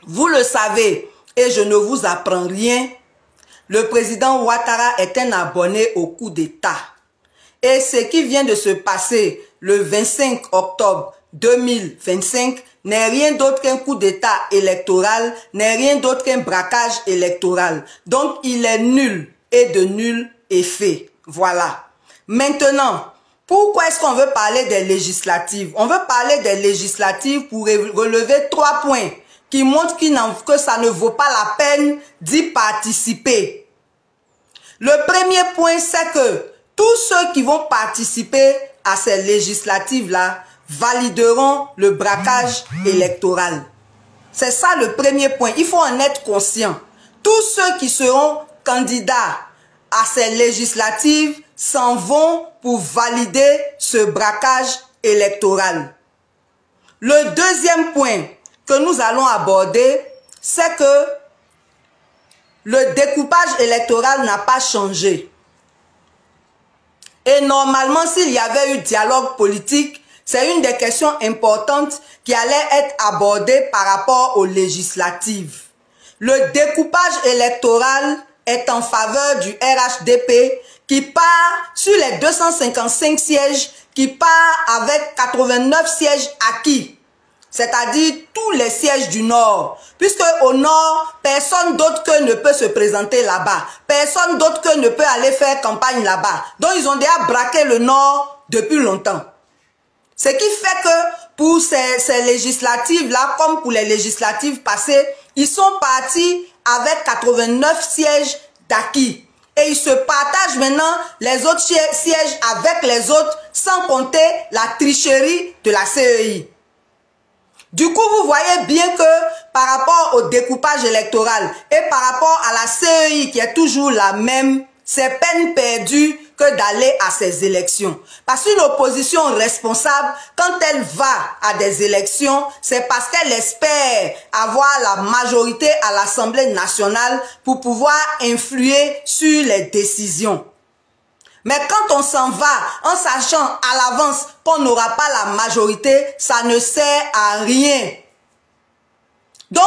Vous le savez et je ne vous apprends rien. Le président Ouattara est un abonné au coup d'État. Et ce qui vient de se passer le 25 octobre 2025 n'est rien d'autre qu'un coup d'État électoral, n'est rien d'autre qu'un braquage électoral. Donc il est nul et de nul effet. Voilà. Maintenant, pourquoi est-ce qu'on veut parler des législatives? On veut parler des législatives pour relever 3 points qui montrent que ça ne vaut pas la peine d'y participer. Le premier point, c'est que tous ceux qui vont participer à ces législatives-là valideront le braquage électoral. C'est ça le premier point. Il faut en être conscient. Tous ceux qui seront candidats à ces législatives s'en vont pour valider ce braquage électoral. Le deuxième point que nous allons aborder, c'est que le découpage électoral n'a pas changé. Et normalement, s'il y avait eu dialogue politique, c'est une des questions importantes qui allait être abordée par rapport aux législatives. Le découpage électoral est en faveur du RHDP qui part sur les 255 sièges, qui part avec 89 sièges acquis. C'est-à-dire tous les sièges du Nord. Puisque au Nord, personne d'autre que ne peut se présenter là-bas. Personne d'autre que ne peut aller faire campagne là-bas. Donc ils ont déjà braqué le Nord depuis longtemps. Ce qui fait que pour ces législatives-là, comme pour les législatives passées, ils sont partis avec 89 sièges d'acquis. Et ils se partagent maintenant les autres sièges avec les autres, sans compter la tricherie de la CEI. Du coup, vous voyez bien que par rapport au découpage électoral et par rapport à la CEI qui est toujours la même, c'est peine perdue que d'aller à ces élections. Parce qu'une opposition responsable, quand elle va à des élections, c'est parce qu'elle espère avoir la majorité à l'Assemblée nationale pour pouvoir influer sur les décisions. Mais quand on s'en va en sachant à l'avance qu'on n'aura pas la majorité, ça ne sert à rien. Donc,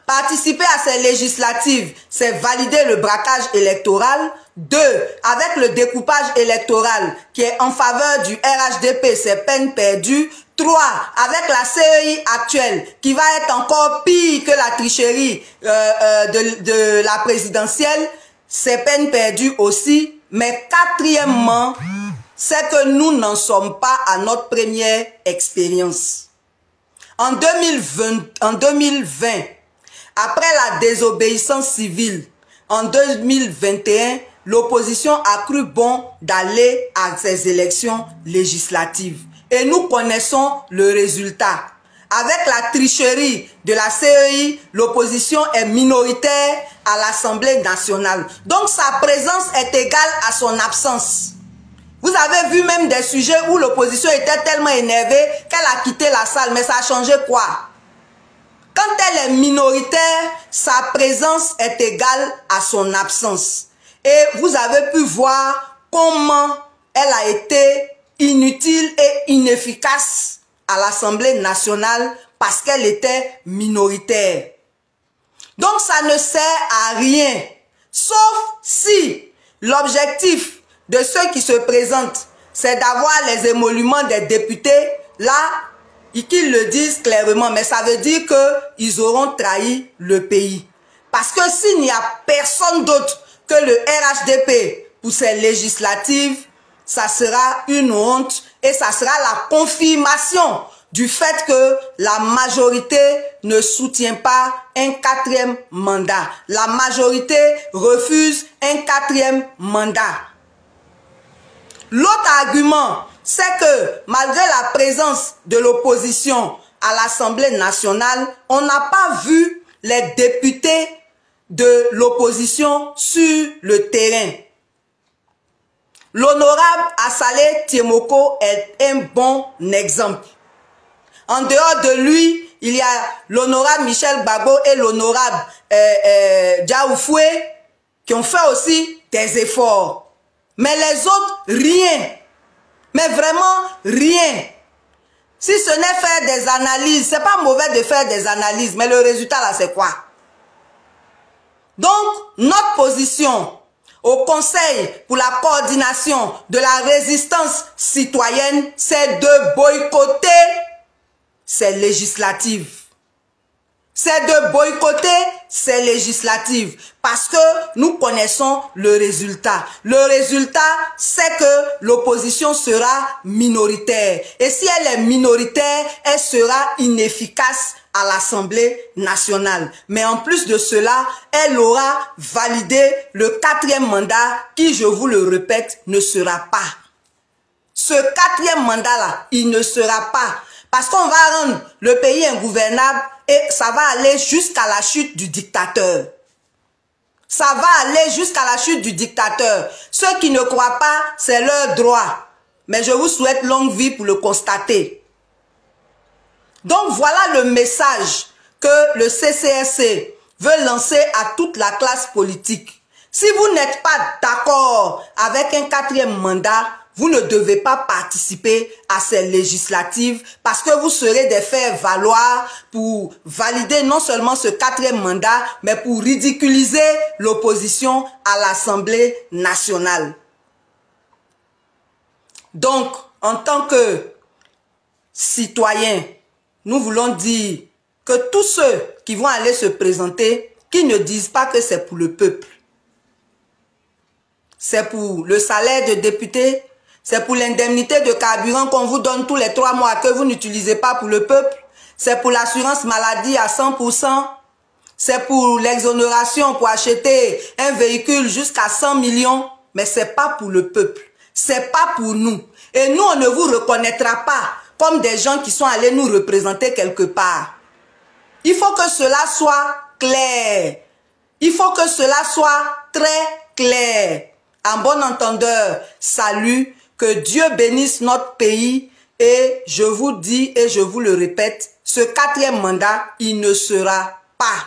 participer à ces législatives, c'est valider le braquage électoral. 2, avec le découpage électoral qui est en faveur du RHDP, c'est peine perdue. 3, avec la CEI actuelle qui va être encore pire que la tricherie de la présidentielle, c'est peine perdue aussi. Mais quatrièmement, c'est que nous n'en sommes pas à notre première expérience. En 2020, après la désobéissance civile, en 2021, l'opposition a cru bon d'aller à ces élections législatives. Et nous connaissons le résultat. Avec la tricherie de la CEI, l'opposition est minoritaire à l'Assemblée nationale. Donc sa présence est égale à son absence. Vous avez vu même des sujets où l'opposition était tellement énervée qu'elle a quitté la salle. Mais ça a changé quoi? Quand elle est minoritaire, sa présence est égale à son absence. Et vous avez pu voir comment elle a été inutile et inefficace à l'Assemblée nationale parce qu'elle était minoritaire. Donc ça ne sert à rien, sauf si l'objectif de ceux qui se présentent, c'est d'avoir les émoluments des députés, là, qu'ils le disent clairement, mais ça veut dire qu'ils auront trahi le pays. Parce que s'il n'y a personne d'autre que le RHDP pour ces législatives, ça sera une honte et ça sera la confirmation du fait que la majorité ne soutient pas un 4e mandat. La majorité refuse un 4e mandat. L'autre argument, c'est que malgré la présence de l'opposition à l'Assemblée nationale, on n'a pas vu les députés de l'opposition sur le terrain. L'honorable Assalé Tiemoko est un bon exemple. En dehors de lui, il y a l'honorable Michel Gbagbo et l'honorable Diaoufoué qui ont fait aussi des efforts. Mais les autres, rien. Mais vraiment rien. Si ce n'est faire des analyses, c'est pas mauvais de faire des analyses, mais le résultat là, c'est quoi? Donc, notre position au Conseil pour la coordination de la résistance citoyenne, c'est de boycotter ces législatives. C'est de boycotter ces législatives parce que nous connaissons le résultat. Le résultat, c'est que l'opposition sera minoritaire. Et si elle est minoritaire, elle sera inefficace à l'Assemblée nationale. Mais en plus de cela, elle aura validé le 4e mandat qui, je vous le répète, ne sera pas. Ce 4e mandat-là, il ne sera pas. Parce qu'on va rendre le pays ingouvernable et ça va aller jusqu'à la chute du dictateur. Ça va aller jusqu'à la chute du dictateur. Ceux qui ne croient pas, c'est leur droit. Mais je vous souhaite longue vie pour le constater. Donc voilà le message que le CCRC veut lancer à toute la classe politique. Si vous n'êtes pas d'accord avec un 4e mandat, vous ne devez pas participer à ces législatives parce que vous serez des faire-valoir pour valider non seulement ce 4e mandat, mais pour ridiculiser l'opposition à l'Assemblée nationale. Donc, en tant que citoyens, nous voulons dire que tous ceux qui vont aller se présenter, qui ne disent pas que c'est pour le peuple, c'est pour le salaire de député, c'est pour l'indemnité de carburant qu'on vous donne tous les 3 mois que vous n'utilisez pas pour le peuple, c'est pour l'assurance maladie à 100%, c'est pour l'exonération pour acheter un véhicule jusqu'à 100 millions, mais c'est pas pour le peuple, c'est pas pour nous. Et nous, on ne vous reconnaîtra pas comme des gens qui sont allés nous représenter quelque part. Il faut que cela soit clair. Il faut que cela soit très clair. En bon entendeur, salut, que Dieu bénisse notre pays et je vous dis et je vous le répète, ce 4e mandat, il ne sera pas.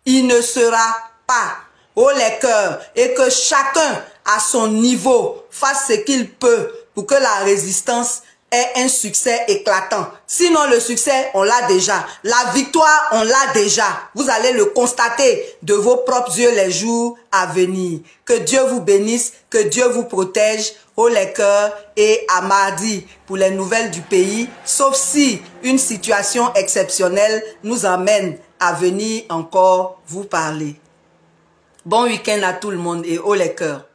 Il ne sera pas. Oh les cœurs, et que chacun à son niveau fasse ce qu'il peut pour que la résistance ait un succès éclatant. Sinon le succès, on l'a déjà. La victoire, on l'a déjà. Vous allez le constater de vos propres yeux les jours à venir. Que Dieu vous bénisse, que Dieu vous protège. Oh les cœurs, et à mardi pour les nouvelles du pays, sauf si une situation exceptionnelle nous amène à venir encore vous parler. Bon week-end à tout le monde et oh les cœurs.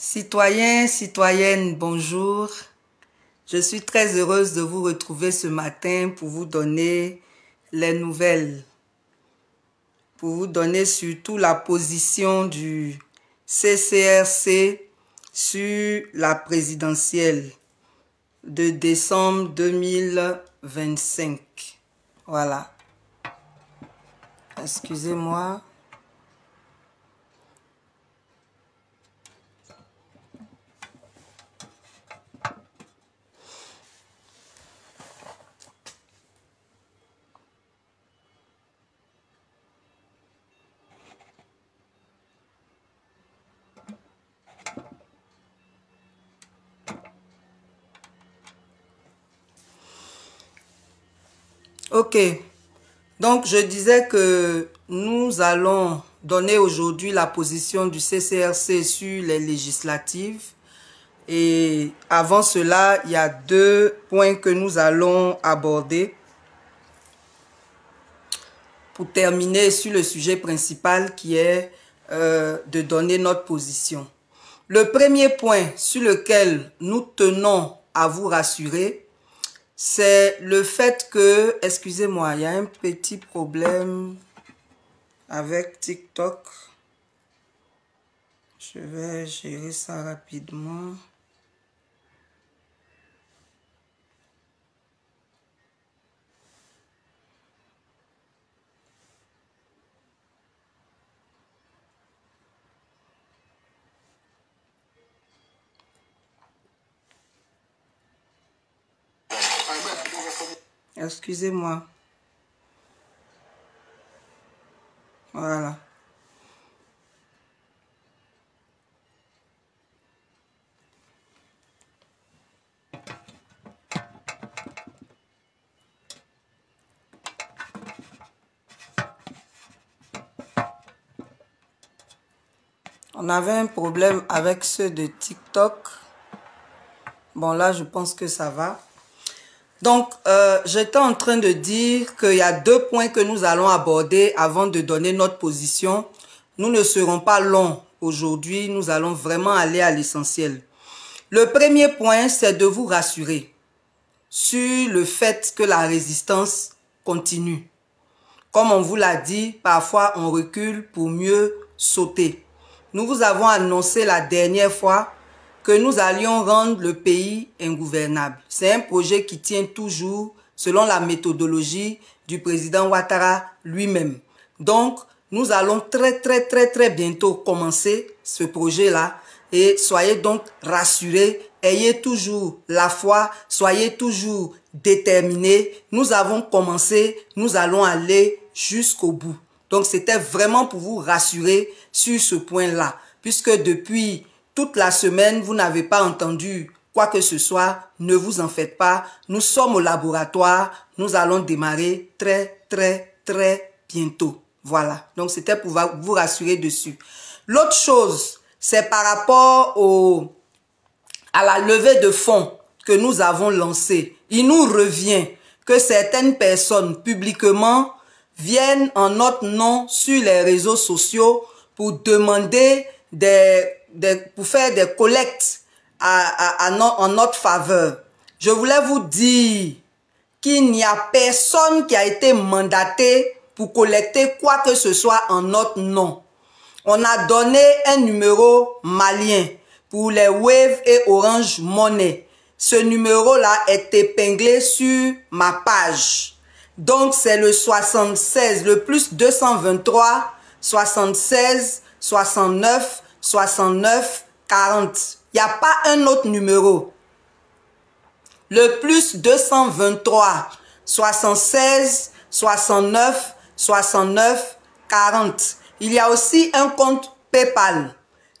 Citoyens, citoyennes, bonjour. Je suis très heureuse de vous retrouver ce matin pour vous donner les nouvelles. Pour vous donner surtout la position du CCRC sur la présidentielle de décembre 2025. Voilà. Excusez-moi. Ok, Donc, je disais que nous allons donner aujourd'hui la position du CCRC sur les législatives. Et avant cela, il y a 2 points que nous allons aborder pour terminer sur le sujet principal qui est de donner notre position. Le premier point sur lequel nous tenons à vous rassurer, c'est le fait que, excusez-moi, il y a un petit problème avec TikTok. Je vais gérer ça rapidement. Excusez-moi. Voilà. On avait un problème avec ceux de TikTok. Bon, là, je pense que ça va. Donc, j'étais en train de dire qu'il y a 2 points que nous allons aborder avant de donner notre position. Nous ne serons pas longs aujourd'hui, nous allons vraiment aller à l'essentiel. Le premier point, c'est de vous rassurer sur le fait que la résistance continue. Comme on vous l'a dit, parfois on recule pour mieux sauter. Nous vous avons annoncé la dernière fois que nous allions rendre le pays ingouvernable. C'est un projet qui tient toujours selon la méthodologie du président Ouattara lui-même. Donc, nous allons très bientôt commencer ce projet-là et soyez donc rassurés, ayez toujours la foi, soyez toujours déterminés. Nous avons commencé, nous allons aller jusqu'au bout. Donc, c'était vraiment pour vous rassurer sur ce point-là, puisque depuis toute la semaine, vous n'avez pas entendu quoi que ce soit, ne vous en faites pas. Nous sommes au laboratoire, nous allons démarrer très bientôt. Voilà, donc c'était pour vous rassurer dessus. L'autre chose, c'est par rapport à la levée de fonds que nous avons lancée. Il nous revient que certaines personnes publiquement viennent en notre nom sur les réseaux sociaux pour demander pour faire des collectes en notre faveur. Je voulais vous dire qu'il n'y a personne qui a été mandaté pour collecter quoi que ce soit en notre nom. On a donné un numéro malien pour les Wave et Orange Money. Ce numéro-là est épinglé sur ma page. Donc, c'est le 76, le plus 223, 76, 69, 69, 40. Il n'y a pas un autre numéro. Le plus 223, 76, 69, 69, 40. Il y a aussi un compte PayPal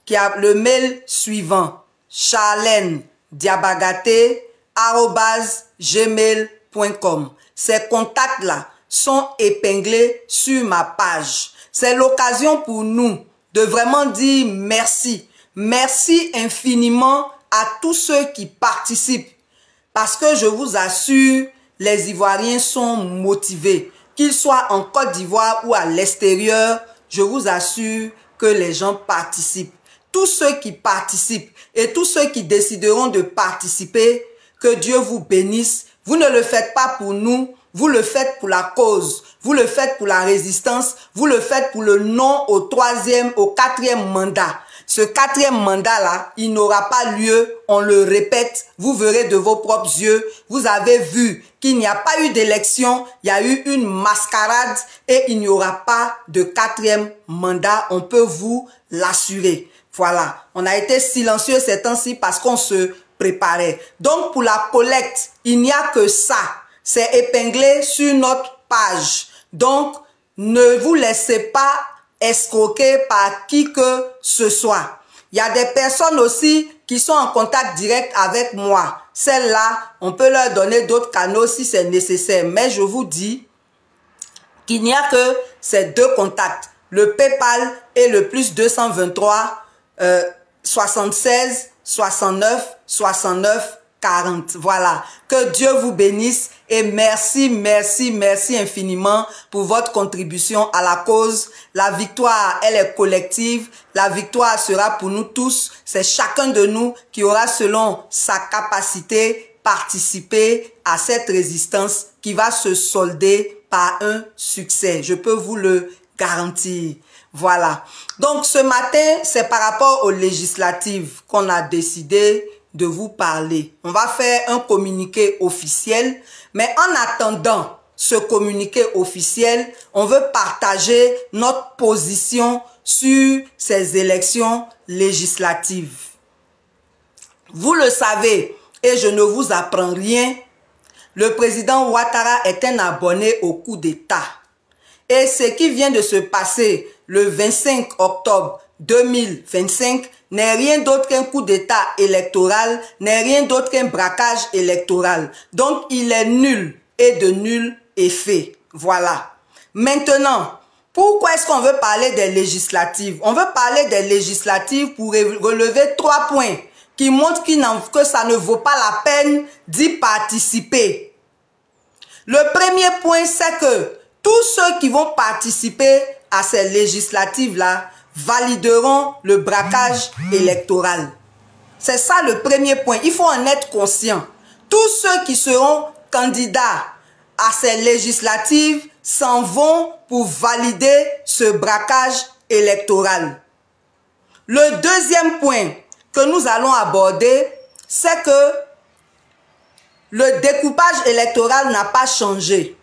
qui a le mail suivant: charlène-diabagaté@gmail.com. Ces contacts-là sont épinglés sur ma page. C'est l'occasion pour nous de vraiment dire merci. Merci infiniment à tous ceux qui participent. Parce que je vous assure, les Ivoiriens sont motivés. Qu'ils soient en Côte d'Ivoire ou à l'extérieur, je vous assure que les gens participent. Tous ceux qui participent et tous ceux qui décideront de participer, que Dieu vous bénisse. Vous ne le faites pas pour nous, vous le faites pour la cause, vous le faites pour la résistance, vous le faites pour le non au 3e, au 4e mandat. Ce 4e mandat-là, il n'aura pas lieu, on le répète, vous verrez de vos propres yeux. Vous avez vu qu'il n'y a pas eu d'élection, il y a eu une mascarade et il n'y aura pas de 4e mandat, on peut vous l'assurer. Voilà, on a été silencieux ces temps-ci parce qu'on se préparait. Donc pour la collecte, il n'y a que ça. C'est épinglé sur notre page. Donc, ne vous laissez pas escroquer par qui que ce soit. Il y a des personnes aussi qui sont en contact direct avec moi. Celles-là, on peut leur donner d'autres canaux si c'est nécessaire. Mais je vous dis, qu'il n'y a que ces deux contacts, le PayPal et le plus 223 76 69 69 40. Voilà. Que Dieu vous bénisse et merci, merci, merci infiniment pour votre contribution à la cause. La victoire, elle est collective. La victoire sera pour nous tous. C'est chacun de nous qui aura, selon sa capacité, participé à cette résistance qui va se solder par un succès. Je peux vous le garantir. Voilà. Donc ce matin, c'est par rapport aux législatives qu'on a décidé de vous parler. On va faire un communiqué officiel, mais en attendant ce communiqué officiel, on veut partager notre position sur ces élections législatives. Vous le savez, et je ne vous apprends rien, le président Ouattara est un abonné au coup d'État. Et ce qui vient de se passer le 25 octobre 2025 n'est rien d'autre qu'un coup d'État électoral, n'est rien d'autre qu'un braquage électoral. Donc, il est nul et de nul effet. Voilà. Maintenant, pourquoi est-ce qu'on veut parler des législatives? On veut parler des législatives pour relever 3 points qui montrent que ça ne vaut pas la peine d'y participer. Le premier point, c'est que tous ceux qui vont participer à ces législatives-là valideront le braquage électoral. C'est ça le premier point. Il faut en être conscient. Tous ceux qui seront candidats à ces législatives s'en vont pour valider ce braquage électoral. Le deuxième point que nous allons aborder, c'est que le découpage électoral n'a pas changé.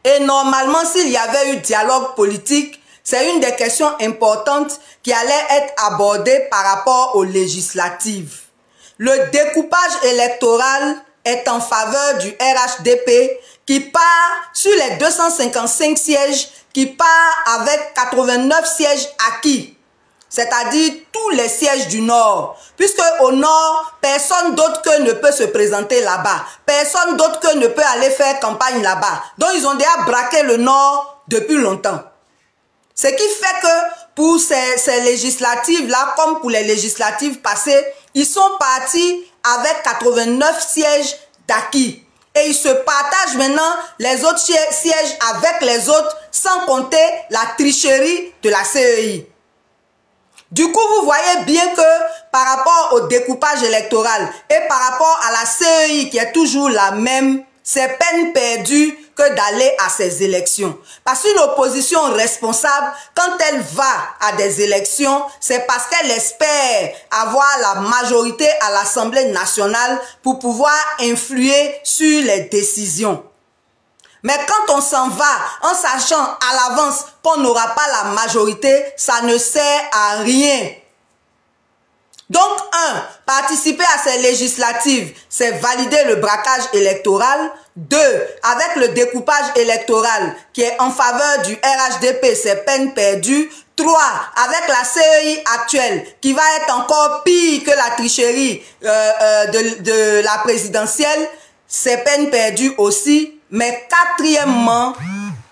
Et normalement, s'il y avait eu dialogue politique, c'est une des questions importantes qui allait être abordée par rapport aux législatives. Le découpage électoral est en faveur du RHDP qui part sur les 255 sièges, qui part avec 89 sièges acquis. C'est-à-dire tous les sièges du Nord. Puisque au Nord, personne d'autre que ne peut se présenter là-bas. Personne d'autre que ne peut aller faire campagne là-bas. Donc ils ont déjà braqué le Nord depuis longtemps. Ce qui fait que pour ces législatives-là, comme pour les législatives passées, ils sont partis avec 89 sièges d'acquis. Et ils se partagent maintenant les autres sièges avec les autres, sans compter la tricherie de la CEI. Du coup, vous voyez bien que par rapport au découpage électoral et par rapport à la CEI qui est toujours la même, c'est peine perdue que d'aller à ces élections. Parce qu'une opposition responsable, quand elle va à des élections, c'est parce qu'elle espère avoir la majorité à l'Assemblée nationale pour pouvoir influer sur les décisions. Mais quand on s'en va en sachant à l'avance qu'on n'aura pas la majorité, ça ne sert à rien. Donc, participer à ces législatives, c'est valider le braquage électoral. 2, avec le découpage électoral qui est en faveur du RHDP, c'est peine perdue. 3, avec la CEI actuelle qui va être encore pire que la tricherie de la présidentielle, c'est peine perdue aussi. Mais quatrièmement,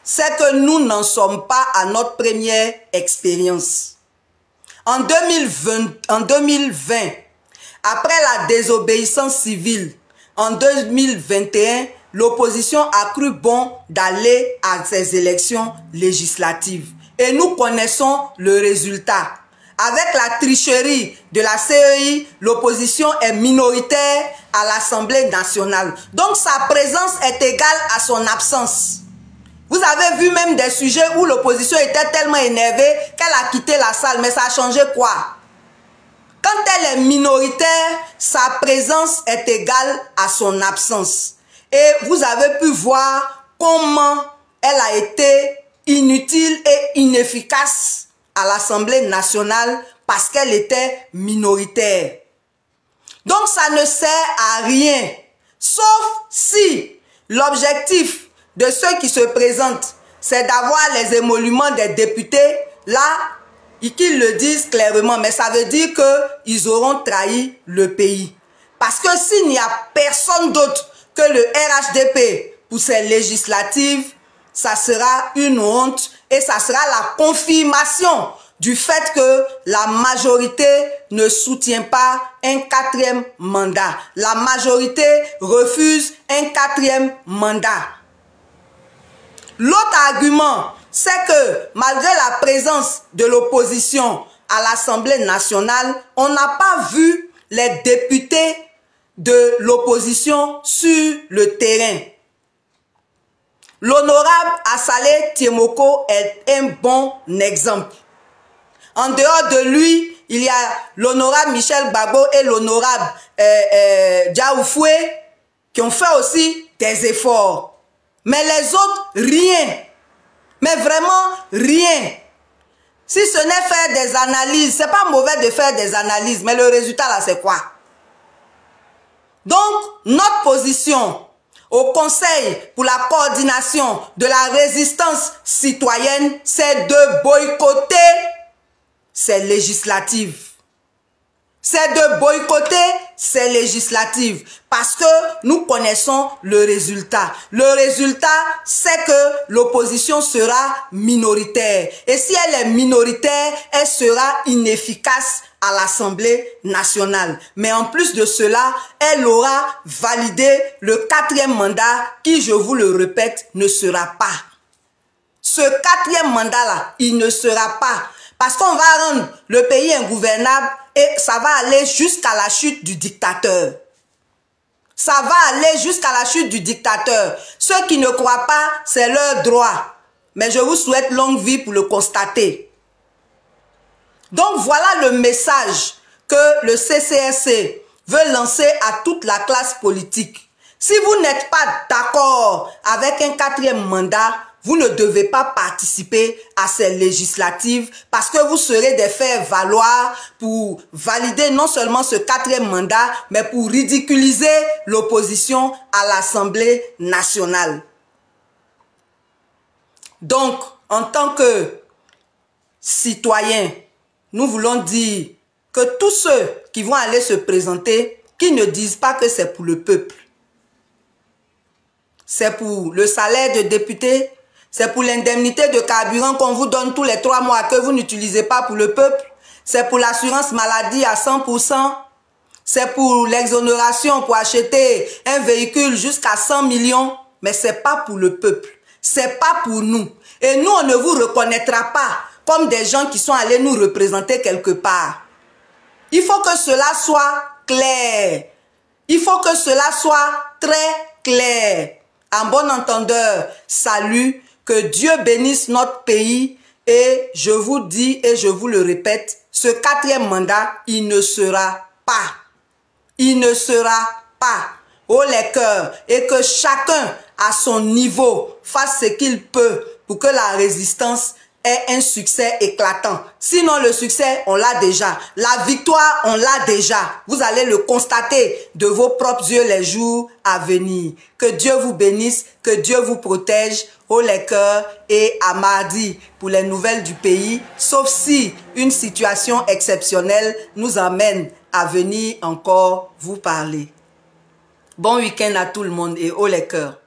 c'est que nous n'en sommes pas à notre première expérience. En 2020, après la désobéissance civile, en 2021, l'opposition a cru bon d'aller à ces élections législatives. Et nous connaissons le résultat. Avec la tricherie de la CEI, l'opposition est minoritaire à l'Assemblée nationale. Donc sa présence est égale à son absence. Vous avez vu même des sujets où l'opposition était tellement énervée qu'elle a quitté la salle. Mais ça a changé quoi? Quand elle est minoritaire, sa présence est égale à son absence. Et vous avez pu voir comment elle a été inutile et inefficace à l'Assemblée nationale parce qu'elle était minoritaire. Donc ça ne sert à rien, sauf si l'objectif de ceux qui se présentent, c'est d'avoir les émoluments des députés, là, qu'ils le disent clairement, mais ça veut dire qu'ils auront trahi le pays. Parce que s'il n'y a personne d'autre que le RHDP pour ces législatives, ça sera une honte et ça sera la confirmation du fait que la majorité ne soutient pas un 4e mandat. La majorité refuse un 4e mandat. L'autre argument, c'est que malgré la présence de l'opposition à l'Assemblée nationale, on n'a pas vu les députés de l'opposition sur le terrain. L'honorable Assalé Tiemoko est un bon exemple. En dehors de lui, il y a l'honorable Michel Gbagbo et l'honorable Diaoufoué qui ont fait aussi des efforts. Mais les autres, rien. Mais vraiment rien. Si ce n'est faire des analyses, c'est pas mauvais de faire des analyses, mais le résultat là, c'est quoi? Donc, notre position au Conseil pour la coordination de la résistance citoyenne, c'est de boycotter ces législatives. C'est de boycotter ces législatives parce que nous connaissons le résultat. Le résultat, c'est que l'opposition sera minoritaire. Et si elle est minoritaire, elle sera inefficace à l'Assemblée nationale. Mais en plus de cela, elle aura validé le 4e mandat qui, je vous le répète, ne sera pas. Ce 4e mandat-là, il ne sera pas. Parce qu'on va rendre le pays ingouvernable et ça va aller jusqu'à la chute du dictateur. Ça va aller jusqu'à la chute du dictateur. Ceux qui ne croient pas, c'est leur droit. Mais je vous souhaite longue vie pour le constater. Donc voilà le message que le CCSC veut lancer à toute la classe politique. Si vous n'êtes pas d'accord avec un 4e mandat, vous ne devez pas participer à ces législatives parce que vous serez des faire-valoir pour valider non seulement ce 4e mandat, mais pour ridiculiser l'opposition à l'Assemblée nationale. Donc, en tant que citoyens, nous voulons dire que tous ceux qui vont aller se présenter, qui ne disent pas que c'est pour le peuple, c'est pour le salaire de député, c'est pour l'indemnité de carburant qu'on vous donne tous les 3 mois que vous n'utilisez pas pour le peuple. C'est pour l'assurance maladie à 100%. C'est pour l'exonération pour acheter un véhicule jusqu'à 100 millions. Mais ce n'est pas pour le peuple. Ce n'est pas pour nous. Et nous, on ne vous reconnaîtra pas comme des gens qui sont allés nous représenter quelque part. Il faut que cela soit clair. Il faut que cela soit très clair. En bon entendeur, salut. Que Dieu bénisse notre pays et je vous dis et je vous le répète, ce 4e mandat, il ne sera pas. Il ne sera pas. Haut les cœurs et que chacun à son niveau fasse ce qu'il peut pour que la résistance ait un succès éclatant. Sinon le succès, on l'a déjà. La victoire, on l'a déjà. Vous allez le constater de vos propres yeux les jours à venir. Que Dieu vous bénisse, que Dieu vous protège. Haut les cœurs et à mardi pour les nouvelles du pays, sauf si une situation exceptionnelle nous amène à venir encore vous parler. Bon week-end à tout le monde et haut les cœurs.